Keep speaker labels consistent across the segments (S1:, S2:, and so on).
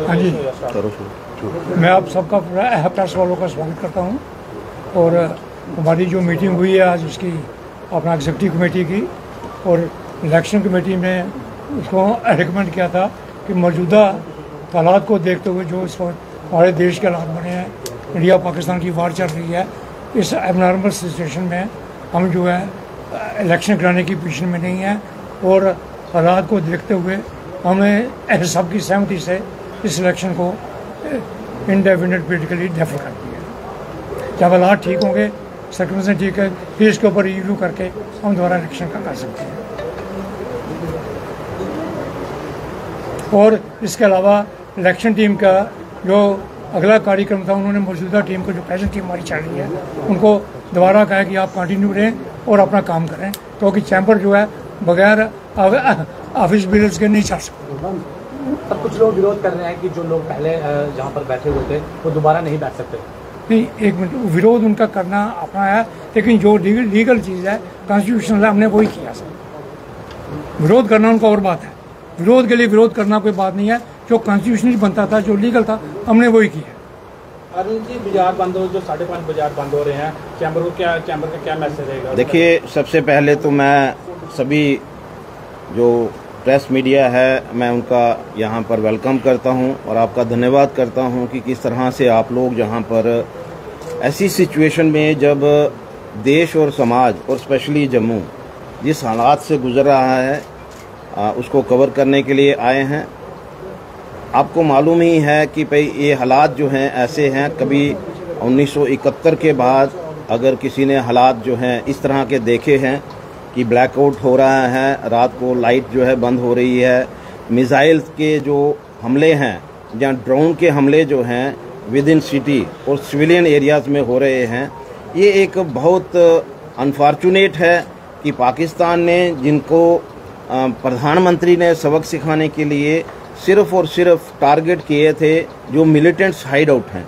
S1: हाँ जी, मैं आप सबका प्रेस वालों का स्वागत करता हूँ। और हमारी जो मीटिंग हुई है आज इसकी अपना एग्जीक्यूटिव कमेटी की, और इलेक्शन कमेटी ने उसको रिकमेंड किया था कि मौजूदा हालात को देखते हुए जो इस वक्त हमारे देश के हालात बने हैं, इंडिया पाकिस्तान की वार चल रही है, इस एबनॉर्मल सिचुएशन में हम जो है इलेक्शन कराने की पोजीशन में नहीं है। और हालात को देखते हुए हमें सबकी सहमति से इस इलेक्शन को इंडेफिनिट पीरियड के लिए डेफर कर दिया। जब हालात ठीक होंगे, सर्कमस्टेंस ठीक है, फिर इसके ऊपर रिव्यू करके हम दोबारा इलेक्शन का कर सकते हैं। और इसके अलावा इलेक्शन टीम का जो अगला कार्यक्रम था, उन्होंने मौजूदा टीम को, जो प्रेजेंट टीम हमारी चल रही है, उनको दोबारा कहा कि आप कंटिन्यू रहें और अपना काम करें, क्योंकि चैम्बर जो है बगैर ऑफिस बिल्स के नहीं चल सकते।
S2: अब कुछ लोग विरोध कर रहे हैं कि जो लोग पहले जहां पर बैठे हुए थे वो दोबारा नहीं बैठ सकते।
S1: नहीं, एक मिनट, विरोध उनका करना अपना है, लेकिन जो लीगल चीज़ है, कॉन्स्टिट्यूशनल है, हमने वही किया सर। विरोध करना उनका और बात है, विरोध के लिए विरोध करना कोई बात नहीं है। जो कॉन्स्टिट्यूशनली बनता था, जो लीगल था, हमने वही किया।
S2: अरुण जी, बाजार बंद हो, जो 5.5 बाजार बंद हो रहे हैं, चैम्बर का क्या मैसेज रहेगा?
S3: देखिए, सबसे पहले तो मैं सभी जो प्रेस मीडिया है, मैं उनका यहाँ पर वेलकम करता हूँ और आपका धन्यवाद करता हूँ कि किस तरह से आप लोग यहाँ पर ऐसी सिचुएशन में, जब देश और समाज और स्पेशली जम्मू जिस हालात से गुजर रहा है, उसको कवर करने के लिए आए हैं। आपको मालूम ही है कि भाई ये हालात जो हैं ऐसे हैं, कभी 1971 के बाद अगर किसी ने हालात जो हैं इस तरह के देखे हैं कि ब्लैकआउट हो रहा है, रात को लाइट जो है बंद हो रही है, मिसाइल के जो हमले हैं या ड्रोन के हमले जो हैं विद इन सिटी और सिविलियन एरियाज़ में हो रहे हैं, ये एक बहुत अनफॉर्चुनेट है कि पाकिस्तान ने, जिनको प्रधानमंत्री ने सबक सिखाने के लिए सिर्फ और सिर्फ टारगेट किए थे जो मिलिटेंट्स हाइड आउट हैं,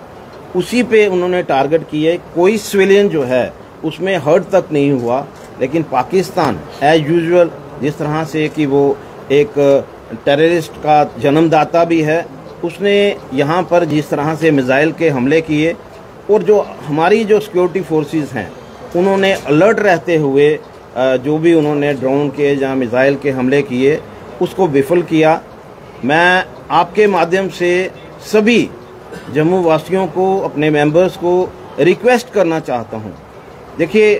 S3: उसी पे उन्होंने टारगेट किए। कोई सिविलियन जो है उसमें हर्ट तक नहीं हुआ, लेकिन पाकिस्तान एज यूजुअल जिस तरह से कि वो एक टेररिस्ट का जन्मदाता भी है, उसने यहाँ पर जिस तरह से मिसाइल के हमले किए, और जो हमारी जो सिक्योरिटी फोर्सेस हैं उन्होंने अलर्ट रहते हुए जो भी उन्होंने ड्रोन के या मिसाइल के हमले किए उसको विफल किया। मैं आपके माध्यम से सभी जम्मू वासियों को, अपने मेंबर्स को रिक्वेस्ट करना चाहता हूं। देखिए,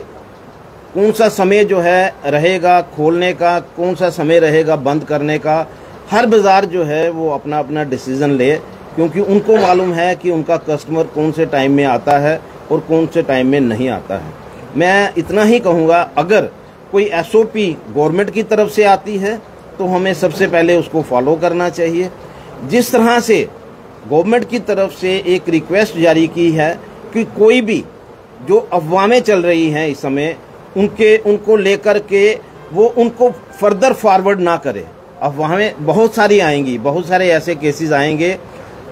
S3: कौन सा समय जो है रहेगा खोलने का, कौन सा समय रहेगा बंद करने का, हर बाजार जो है वो अपना अपना डिसीजन ले, क्योंकि उनको मालूम है कि उनका कस्टमर कौन से टाइम में आता है और कौन से टाइम में नहीं आता है। मैं इतना ही कहूँगा, अगर कोई एसओपी गवर्नमेंट की तरफ से आती है तो हमें सबसे पहले उसको फॉलो करना चाहिए। जिस तरह से गवर्नमेंट की तरफ से एक रिक्वेस्ट जारी की है कि कोई भी जो अफवाहें चल रही हैं इस समय, उनको लेकर के वो उनको फर्दर फॉरवर्ड ना करे। अफवाहें बहुत सारी आएंगी, बहुत सारे ऐसे केसेस आएंगे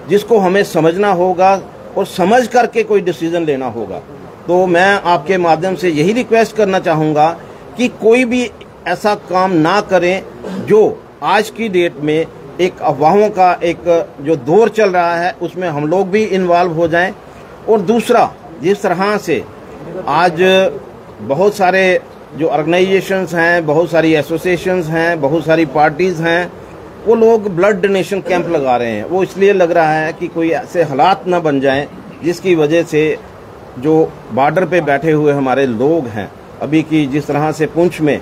S3: जिसको हमें समझना होगा और समझ करके कोई डिसीजन लेना होगा। तो मैं आपके माध्यम से यही रिक्वेस्ट करना चाहूँगा कि कोई भी ऐसा काम ना करें जो आज की डेट में एक अफवाहों का एक जो दौर चल रहा है उसमें हम लोग भी इन्वॉल्व हो जाएं। और दूसरा, जिस तरह से आज बहुत सारे जो ऑर्गेनाइजेशंस हैं, बहुत सारी एसोसिएशंस हैं, बहुत सारी पार्टीज़ हैं, वो लोग ब्लड डोनेशन कैंप लगा रहे हैं। वो इसलिए लग रहा है कि कोई ऐसे हालात ना बन जाएं जिसकी वजह से जो बॉर्डर पे बैठे हुए हमारे लोग हैं, अभी की जिस तरह से पुंछ में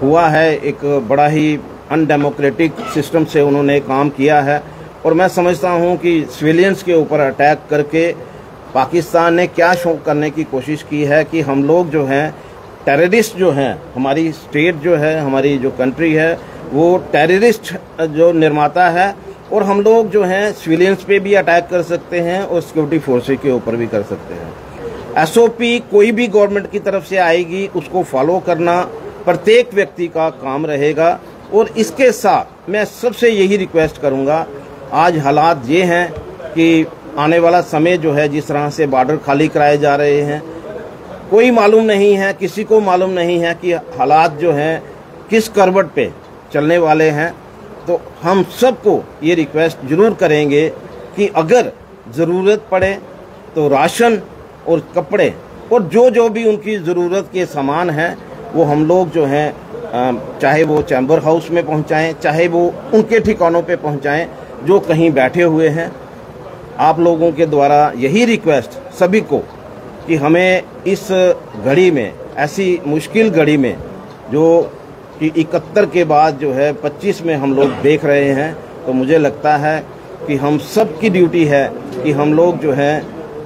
S3: हुआ है, एक बड़ा ही अनडेमोक्रेटिक सिस्टम से उन्होंने काम किया है। और मैं समझता हूं कि सिविलियंस के ऊपर अटैक करके पाकिस्तान ने क्या शो करने की कोशिश की है कि हम लोग जो हैं टेररिस्ट जो हैं, हमारी स्टेट जो है, हमारी जो कंट्री है वो टेररिस्ट जो निर्माता है, और हम लोग जो हैं सिविलियंस पे भी अटैक कर सकते हैं और सिक्योरिटी फोर्सेस के ऊपर भी कर सकते हैं। एसओपी कोई भी गवर्नमेंट की तरफ से आएगी उसको फॉलो करना प्रत्येक व्यक्ति का काम रहेगा। और इसके साथ मैं सबसे यही रिक्वेस्ट करूंगा, आज हालात ये हैं कि आने वाला समय जो है जिस तरह से बॉर्डर खाली कराए जा रहे हैं, कोई मालूम नहीं है, किसी को मालूम नहीं है कि हालात जो हैं किस करवट पे चलने वाले हैं। तो हम सबको ये रिक्वेस्ट जरूर करेंगे कि अगर ज़रूरत पड़े तो राशन और कपड़े और जो भी उनकी ज़रूरत के सामान हैं वो हम लोग जो हैं चाहे वो चैम्बर हाउस में पहुंचाएं, चाहे वो उनके ठिकानों पे पहुंचाएं जो कहीं बैठे हुए हैं। आप लोगों के द्वारा यही रिक्वेस्ट सभी को कि हमें इस घड़ी में, ऐसी मुश्किल घड़ी में जो कि 71 के बाद जो है 25 में हम लोग देख रहे हैं, तो मुझे लगता है कि हम सब की ड्यूटी है कि हम लोग जो है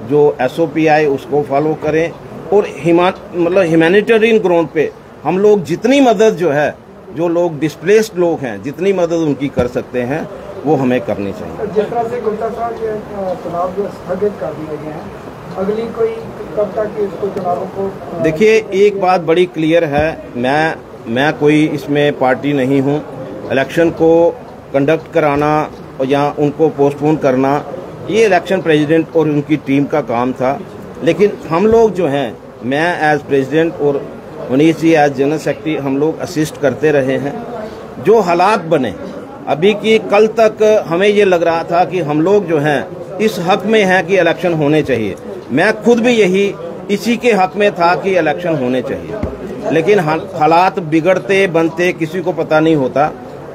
S3: जो SOPI उसको फॉलो करें और ह्यूमैनिटेरियन ग्राउंड पे हम लोग जितनी मदद जो है, जो लोग डिस्प्लेस्ड लोग हैं, जितनी मदद उनकी कर सकते हैं वो हमें करनी चाहिए।
S4: जिस तरह से गुप्ता साहब के चुनाव जो स्थगित कर दिए गए हैं, अगली कोई कब तक इसको चुनावों को
S3: देखिए, एक बात बड़ी क्लियर है, मैं कोई इसमें पार्टी नहीं हूँ। इलेक्शन को कंडक्ट कराना और या उनको पोस्टपोन करना ये इलेक्शन प्रेसिडेंट और उनकी टीम का काम था, लेकिन हम लोग जो हैं, मैं एज प्रेसिडेंट और Manish ji as general secretary, हम लोग असिस्ट करते रहे हैं। जो हालात बने अभी की, कल तक हमें ये लग रहा था कि हम लोग जो हैं इस हक में हैं कि इलेक्शन होने चाहिए। मैं खुद भी इसी के हक में था कि इलेक्शन होने चाहिए, लेकिन हालात बिगड़ते बनते किसी को पता नहीं होता।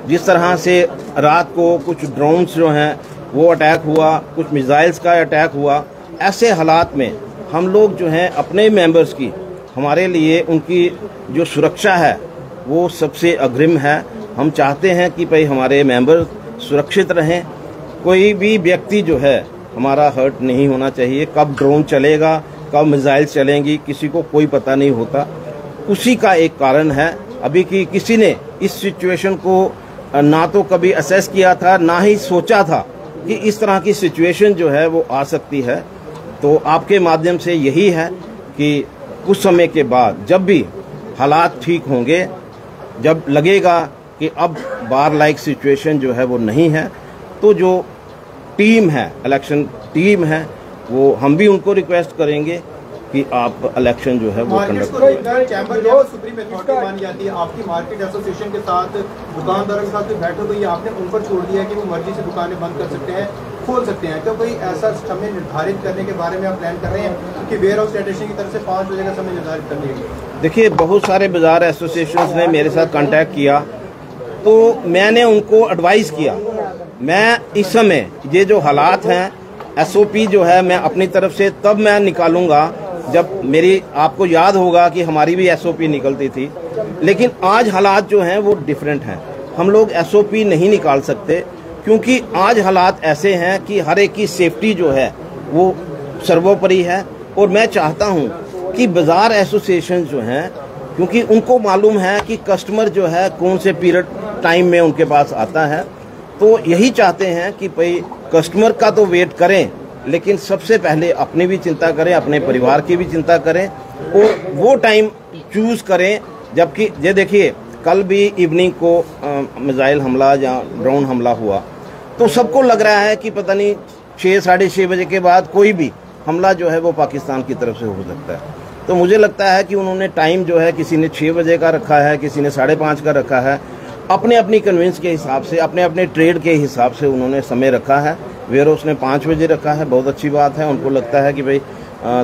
S3: जिस तरह से रात को कुछ ड्रोन्स जो हैं वो अटैक हुआ, कुछ मिसाइल्स का अटैक हुआ, ऐसे हालात में हम लोग जो हैं अपने मेंबर्स की, हमारे लिए उनकी जो सुरक्षा है वो सबसे अग्रिम है। हम चाहते हैं कि भाई हमारे मेंबर सुरक्षित रहें, कोई भी व्यक्ति जो है हमारा हर्ट नहीं होना चाहिए। कब ड्रोन चलेगा, कब मिसाइल चलेंगी, किसी को कोई पता नहीं होता। उसी का एक कारण है अभी कि किसी ने इस सिचुएशन को ना तो कभी असेस किया था, ना ही सोचा था कि इस तरह की सिचुएशन जो है वो आ सकती है। तो आपके माध्यम से यही है कि कुछ समय के बाद जब भी हालात ठीक होंगे, जब लगेगा कि अब बार लाइक सिचुएशन जो है वो नहीं है, तो जो टीम है, इलेक्शन टीम है, वो हम भी उनको रिक्वेस्ट करेंगे कि आप इलेक्शन जो है वो कंडक्ट करें।
S5: चैम्बर जो सुप्रीम अथॉरिटी मानी जाती है, आपकी मार्केट एसोसिएशन के साथ दुकानदारों के साथ बैठक हुई, आपने उन पर छोड़ दिया कि वो मर्जी से दुकानें बंद कर सकते हैं, खोल सकते हैं। तो कोई ऐसा समय निर्धारित करने के बारे में आप प्लान कर रहे हैं कि वेयर हाउस फेडरेशन की तरफ से 5 बजे का समय निर्धारित करने के लिए?
S3: देखिए, बहुत सारे बाजार एसोसिएशन ने मेरे साथ कांटेक्ट किया, तो मैंने उनको एडवाइस किया। मैं इस समय ये जो हालात हैं, SOP जो है मैं अपनी तरफ से तब मैं निकालूंगा जब मेरी, आपको याद होगा कि हमारी भी SOP निकलती थी, लेकिन आज हालात जो हैं वो डिफरेंट हैं। हम लोग SOP नहीं निकाल सकते क्योंकि आज हालात ऐसे हैं कि हर एक की सेफ्टी जो है वो सर्वोपरि है। और मैं चाहता हूं कि बाजार एसोसिएशन जो हैं, क्योंकि उनको मालूम है कि कस्टमर जो है कौन से पीरियड टाइम में उनके पास आता है, तो यही चाहते हैं कि भाई कस्टमर का तो वेट करें, लेकिन सबसे पहले अपनी भी चिंता करें, अपने परिवार की भी चिंता करें और वो टाइम चूज करें। जबकि ये देखिए, कल भी इवनिंग को मिसाइल हमला या ड्रोन हमला हुआ, तो सबको लग रहा है कि पता नहीं 6 साढ़े 6 बजे के बाद कोई भी हमला जो है वो पाकिस्तान की तरफ से हो सकता है। तो मुझे लगता है कि उन्होंने टाइम जो है, किसी ने 6 बजे का रखा है, किसी ने 5:30 का रखा है, अपने अपनी कन्वेंस के हिसाब से, अपने अपने ट्रेड के हिसाब से उन्होंने समय रखा है। वेयर हाउस ने 5 बजे रखा है, बहुत अच्छी बात है। उनको लगता है कि भाई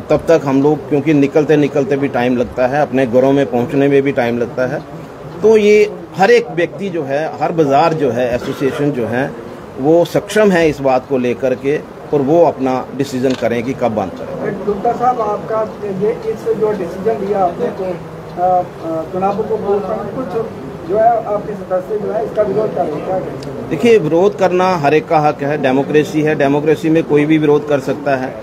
S3: तब तक हम लोग, क्योंकि निकलते निकलते भी टाइम लगता है, अपने घरों में पहुंचने में भी टाइम लगता है। तो ये हर एक व्यक्ति जो है, हर बाजार जो है, एसोसिएशन जो है, वो सक्षम है इस बात को लेकर के, और वो अपना डिसीजन करें कि कब बंद करें।
S4: गुप्ता साहब, आपका ये इस जो डिसीजन लिया आपने तो चुनाव को कुछ जो है आपके सदस्य जो है इसका विरोध कर रहे हैं?
S3: देखिए, विरोध करना हर एक का हक है, डेमोक्रेसी है, डेमोक्रेसी में कोई भी विरोध कर सकता है,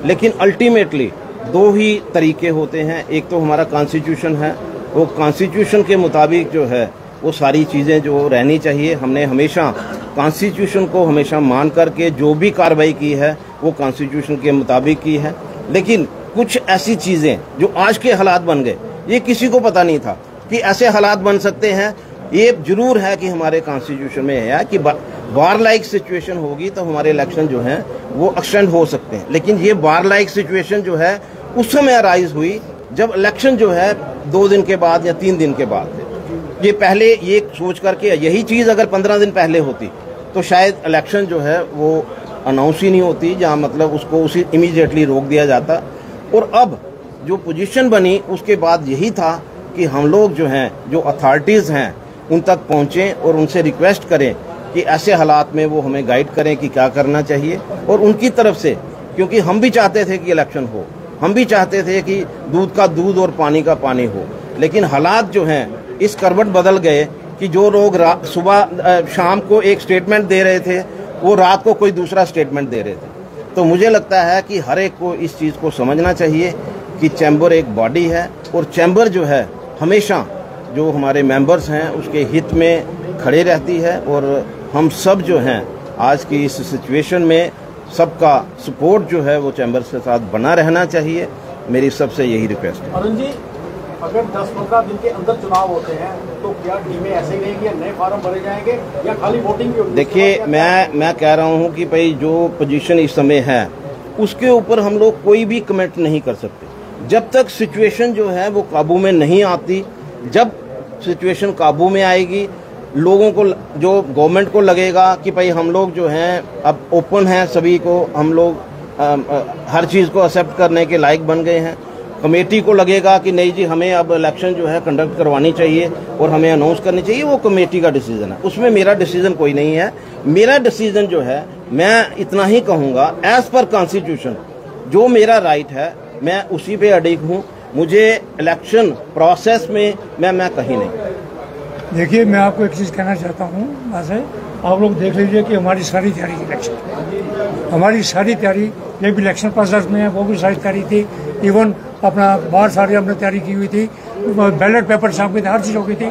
S3: लेकिन अल्टीमेटली 2 ही तरीके होते हैं। एक तो हमारा कॉन्स्टिट्यूशन है, वो कॉन्स्टिट्यूशन के मुताबिक जो है वो सारी चीज़ें जो रहनी चाहिए, हमने हमेशा कॉन्स्टिट्यूशन को हमेशा मान करके जो भी कार्रवाई की है वो कॉन्स्टिट्यूशन के मुताबिक की है। लेकिन कुछ ऐसी चीज़ें जो आज के हालात बन गए, ये किसी को पता नहीं था कि ऐसे हालात बन सकते हैं। ये जरूर है कि हमारे कॉन्स्टिट्यूशन में है कि वार लाइक सिचुएशन होगी तो हमारे इलेक्शन जो हैं वो एक्सटेंड हो सकते हैं, लेकिन ये वार लाइक सिचुएशन जो है उस समय अराइज हुई जब इलेक्शन जो है 2 दिन के बाद या 3 दिन के बाद थे। ये पहले ये सोच करके, यही चीज़ अगर 15 दिन पहले होती तो शायद इलेक्शन जो है वो अनाउंस ही नहीं होती, जहाँ मतलब उसको उसी इमीडिएटली रोक दिया जाता। और अब जो पोजीशन बनी उसके बाद यही था कि हम लोग जो हैं, जो अथॉरिटीज़ हैं, उन तक पहुँचें और उनसे रिक्वेस्ट करें कि ऐसे हालात में वो हमें गाइड करें कि क्या करना चाहिए। और उनकी तरफ से, क्योंकि हम भी चाहते थे कि इलेक्शन हो, हम भी चाहते थे कि दूध का दूध और पानी का पानी हो, लेकिन हालात जो हैं इस करवट बदल गए कि जो लोग सुबह शाम को एक स्टेटमेंट दे रहे थे वो रात को कोई दूसरा स्टेटमेंट दे रहे थे। तो मुझे लगता है कि हर एक को इस चीज़ को समझना चाहिए कि चैम्बर एक बॉडी है और चैम्बर जो है हमेशा जो हमारे मेंबर्स हैं उसके हित में खड़े रहती है। और हम सब जो हैं आज की इस सिचुएशन में सबका सपोर्ट जो है वो चैम्बर्स के साथ बना रहना चाहिए। मेरी सबसे यही रिक्वेस्ट है।
S2: अरुण जी, अगर 10-15 दिन के अंदर चुनाव होते हैं तो क्या टीमें ऐसे रहेंगी या नए फार्म भरे जाएंगे या खाली वोटिंग भी होगी?
S3: देखिए, मैं कह रहा हूँ कि भाई जो पोजीशन इस समय है उसके ऊपर हम लोग कोई भी कमेंट नहीं कर सकते जब तक सिचुएशन जो है वो काबू में नहीं आती। जब सिचुएशन काबू में आएगी, लोगों को, जो गवर्नमेंट को लगेगा कि भाई हम लोग जो हैं अब ओपन हैं, सभी को हम लोग हर चीज़ को एक्सेप्ट करने के लायक बन गए हैं। कमेटी को लगेगा कि नहीं जी हमें अब इलेक्शन जो है कंडक्ट करवानी चाहिए और हमें अनाउंस करनी चाहिए, वो कमेटी का डिसीजन है, उसमें मेरा डिसीजन कोई नहीं है। मेरा डिसीजन जो है, मैं इतना ही कहूँगा, एज पर कॉन्स्टिट्यूशन जो मेरा राइट है मैं उसी पे अडिग हूँ। मुझे इलेक्शन प्रोसेस में मैं कहीं नहीं।
S1: देखिए, मैं आपको एक चीज़ कहना चाहता हूँ, वैसे आप लोग देख लीजिए कि हमारी सारी तैयारी थी इलेक्शन, हमारी सारी तैयारी जब इलेक्शन प्रोसेस में है वो भी सारी तैयारी थी। इवन अपना बहुत सारी हमने तैयारी की हुई थी, बैलेट पेपर छाप के थे, हर चीज़ हो गई थी।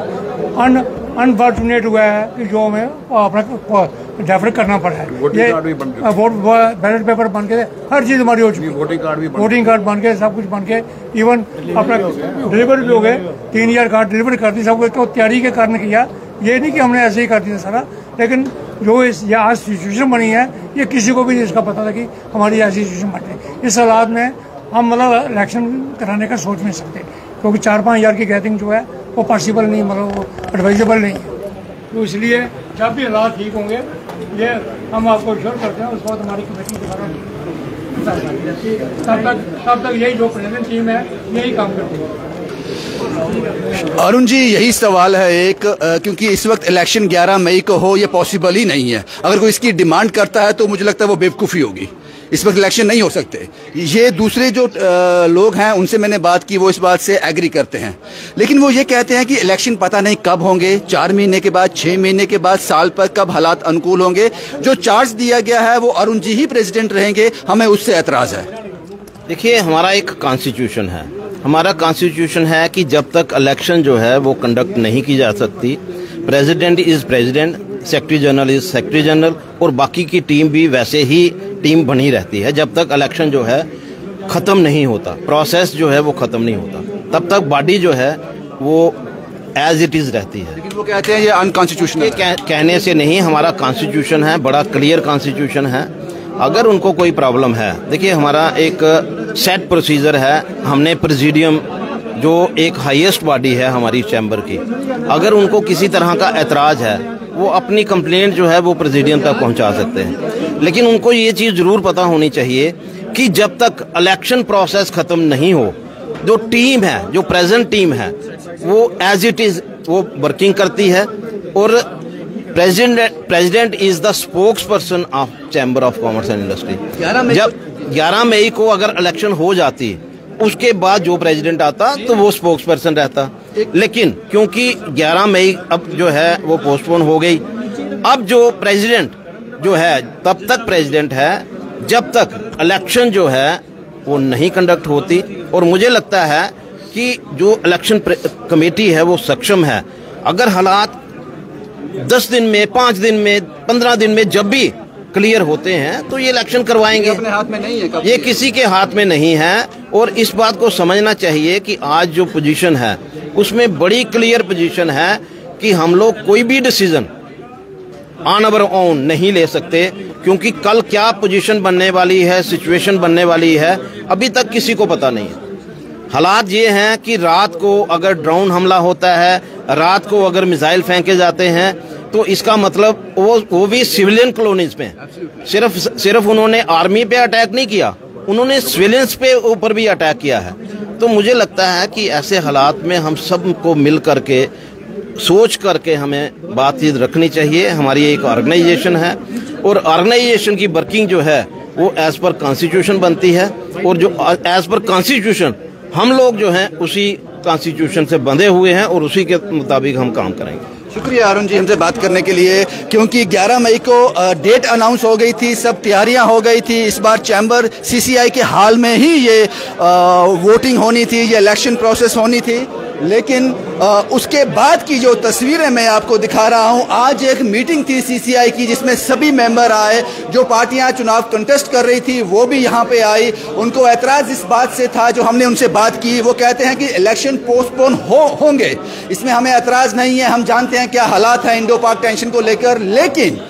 S1: अनफॉर्चुनेट हुआ है कि जो हमें अपना डेफर करना पड़ा है। ये वोट बैलेट पेपर बन के हर चीज़ हमारी हो चुकी है, वोटिंग कार्ड बन के, सब कुछ बन के, इवन अपना डिलीवर भी हो गए, 3000 कार्ड डिलीवर कर दी, सब कुछ तो तैयारी के कारण किया। ये नहीं कि हमने ऐसे ही कर दिया सारा, लेकिन जो ये आज सिचुएशन बनी है ये किसी को भी इसका पता था कि हमारी ऐसी सिचुएशन बन रही। इस हालात में हम मतलब इलेक्शन कराने का सोच नहीं सकते, क्योंकि 4-5 हज़ार की गैदरिंग जो है वो पॉसिबल नहीं, मतलब वो एडवाइजेबल नहीं है। तो इसलिए जब भी हालात ठीक होंगे ये हम आपको श्योर करते हैं, उसके बाद हमारी कमेटी दोबारा तब तक यही जो प्रेजेंट टीम है यही काम करती है।
S6: अरुण जी, यही सवाल है एक, क्योंकि इस वक्त इलेक्शन 11 मई को हो ये पॉसिबल ही नहीं है। अगर कोई इसकी डिमांड करता है तो मुझे लगता है वो बेवकूफ़ी होगी। इस वक्त इलेक्शन नहीं हो सकते। ये दूसरे जो लोग हैं उनसे मैंने बात की, वो इस बात से एग्री करते हैं, लेकिन वो ये कहते हैं कि इलेक्शन पता नहीं कब होंगे, 4 महीने के बाद, 6 महीने के बाद, साल पर, कब हालात अनुकूल होंगे। जो चार्ज दिया गया है वो अरुण जी ही प्रेसिडेंट रहेंगे, हमें उससे एतराज़ है।
S3: देखिए, हमारा एक कॉन्स्टिट्यूशन है, हमारा कॉन्स्टिट्यूशन है कि जब तक इलेक्शन जो है वो कंडक्ट नहीं की जा सकती, president is president, secretary general is secretary general, और बाकी की टीम भी वैसे ही टीम बनी रहती है। जब तक इलेक्शन जो है ख़त्म नहीं होता, प्रोसेस जो है वो ख़त्म नहीं होता, तब तक बॉडी जो है वो एज इट इज़ रहती है।
S6: लेकिन वो कहते हैं ये अनकॉन्स्टिट्यूशनल
S3: कहने से नहीं, हमारा कॉन्स्टिट्यूशन है, बड़ा क्लियर कॉन्स्टिट्यूशन है। अगर उनको कोई प्रॉब्लम है, देखिए हमारा एक सेट प्रोसीजर है, हमने प्रेसिडियम जो एक हाईएस्ट बॉडी है हमारी चैम्बर की, अगर उनको किसी तरह का एतराज़ है वो अपनी कंप्लेंट जो है वो प्रेसिडियम तक पहुंचा सकते हैं। लेकिन उनको ये चीज़ ज़रूर पता होनी चाहिए कि जब तक इलेक्शन प्रोसेस ख़त्म नहीं हो, जो टीम है, जो प्रेजेंट टीम है, वो एज इट इज़ वो वर्किंग करती है। और president is the spokes person of chamber of commerce and industry. जब 11 मई को अगर इलेक्शन हो जाती, उसके बाद जो प्रेसिडेंट आता तो वो स्पोक्स पर्सन रहता। लेकिन क्योंकि 11 मई अब जो है वो पोस्टपोन हो गई, अब जो प्रेसिडेंट जो है तब तक प्रेसिडेंट है जब तक इलेक्शन जो है वो नहीं कंडक्ट होती। और मुझे लगता है कि जो इलेक्शन कमेटी है वो सक्षम है, अगर हालात 10 दिन में, 5 दिन में, 15 दिन में जब भी क्लियर होते हैं तो ये इलेक्शन करवाएंगे।
S6: अपने हाथ में नहीं है,
S3: ये किसी के हाथ में नहीं है। और इस बात को समझना चाहिए कि आज जो पोजीशन है उसमें बड़ी क्लियर पोजीशन है कि हम लोग कोई भी डिसीजन ऑन अवर ओन नहीं ले सकते, क्योंकि कल क्या पोजीशन बनने वाली है, सिचुएशन बनने वाली है, अभी तक किसी को पता नहीं है। हालात ये हैं कि रात को अगर ड्रोन हमला होता है, रात को अगर मिसाइल फेंके जाते हैं तो इसका मतलब वो भी सिविलियन कॉलोनीज पे। सिर्फ उन्होंने आर्मी पे अटैक नहीं किया, उन्होंने सिविलियंस पे ऊपर भी अटैक किया है। तो मुझे लगता है कि ऐसे हालात में हम सबको मिल करके सोच करके हमें बातचीत रखनी चाहिए। हमारी एक ऑर्गेनाइजेशन है और ऑर्गेनाइजेशन की वर्किंग जो है वो एज पर कॉन्स्टिट्यूशन बनती है और जो एज पर कॉन्स्टिट्यूशन हम लोग जो हैं उसी कॉन्स्टिट्यूशन से बंधे हुए हैं और उसी के मुताबिक हम काम करेंगे।
S6: शुक्रिया अरुण जी हमसे बात करने के लिए, क्योंकि 11 मई को डेट अनाउंस हो गई थी, सब तैयारियां हो गई थी। इस बार चैम्बर सीसीआई के हाल में ही ये वोटिंग होनी थी, ये इलेक्शन प्रोसेस होनी थी। लेकिन उसके बाद की जो तस्वीरें मैं आपको दिखा रहा हूं, आज एक मीटिंग थी सीसीआई की जिसमें सभी मेंबर आए। जो पार्टियां चुनाव कंटेस्ट कर रही थी वो भी यहां पे आई। उनको एतराज इस बात से था, जो हमने उनसे बात की, वो कहते हैं कि इलेक्शन पोस्टपोन होंगे, इसमें हमें एतराज नहीं है। हम जानते हैं क्या हालात हैं इंडो पाक टेंशन को लेकर, लेकिन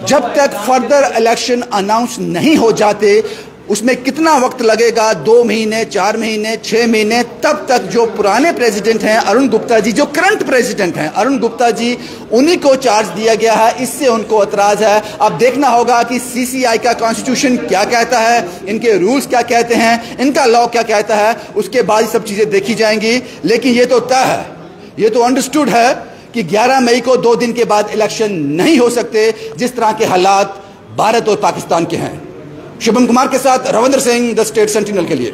S6: जब तक फर्दर इलेक्शन अनाउंस नहीं हो जाते उसमें कितना वक्त लगेगा, 2 महीने, 4 महीने, 6 महीने, तब तक जो पुराने प्रेसिडेंट हैं अरुण गुप्ता जी, जो करंट प्रेसिडेंट हैं अरुण गुप्ता जी, उन्हीं को चार्ज दिया गया है। इससे उनको एतराज है। अब देखना होगा कि सीसीआई का कॉन्स्टिट्यूशन क्या कहता है, इनके रूल्स क्या कहते हैं, इनका लॉ क्या कहता है, उसके बाद सब चीजें देखी जाएंगी। लेकिन ये तो तय है, ये तो अंडरस्टूड है कि 11 मई को 2 दिन के बाद इलेक्शन नहीं हो सकते, जिस तरह के हालात भारत और पाकिस्तान के हैं। शुभम कुमार के साथ Ravindra Singh, the state sentinel के लिए।